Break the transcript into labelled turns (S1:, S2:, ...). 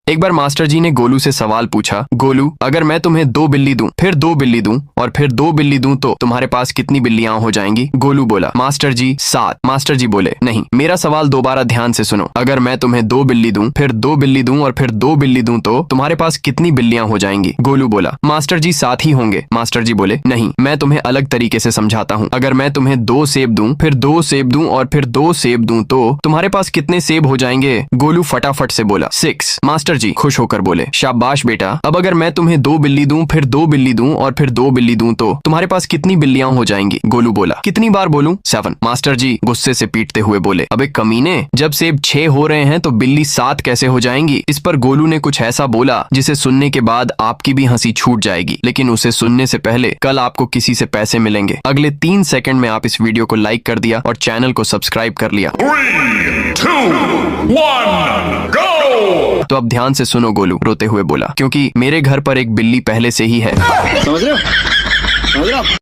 S1: एक बार मास्टर जी ने गोलू से सवाल पूछा, गोलू अगर मैं तुम्हें 2 बिल्ली दूं, फिर 2 बिल्ली दूं और फिर 2 बिल्ली दूं तो तुम्हारे पास कितनी बिल्लियां हो जाएंगी? गोलू बोला, मास्टर जी 7। मास्टर जी बोले, नहीं, मेरा सवाल दोबारा ध्यान से सुनो। अगर मैं तुम्हें 2 बिल्ली दूं, फिर 2 बिल्ली दूं और फिर 2 बिल्ली दूं तो तुम्हारे पास कितनी बिल्लियां हो जाएंगी? गोलू बोला, मास्टर जी 7 ही होंगे। मास्टर जी बोले, नहीं, मैं तुम्हें अलग तरीके से समझाता हूँ। अगर मैं तुम्हें 2 सेब दूं, फिर 2 सेब दूं और फिर 2 सेब दूं तो तुम्हारे पास कितने सेब हो जाएंगे? गोलू फटाफट से बोला, 6। मास्टर जी खुश होकर बोले, शाबाश बेटा। अब अगर मैं तुम्हें 2 बिल्ली दूं, फिर 2 बिल्ली दूं और फिर 2 बिल्ली दूं तो तुम्हारे पास कितनी बिल्लियां हो जाएंगी? गोलू बोला, कितनी बार बोलूं? 7। मास्टर जी गुस्से से पीटते हुए बोले, अबे कमीने, जब सेब 6 हो रहे हैं तो बिल्ली 7 कैसे हो जाएंगी? इस पर गोलू ने कुछ ऐसा बोला जिसे सुनने के बाद आपकी भी हंसी छूट जाएगी, लेकिन उसे सुनने से पहले कल आपको किसी से पैसे मिलेंगे। अगले 3 सेकंड में आप इस वीडियो को लाइक कर दिया और चैनल को सब्सक्राइब कर लिया।
S2: 3, 2, 1, go!
S1: तो अब ध्यान से सुनो, गोलू रोते हुए बोला, क्योंकि मेरे घर पर एक बिल्ली पहले से ही है।
S3: समझ रहे हो?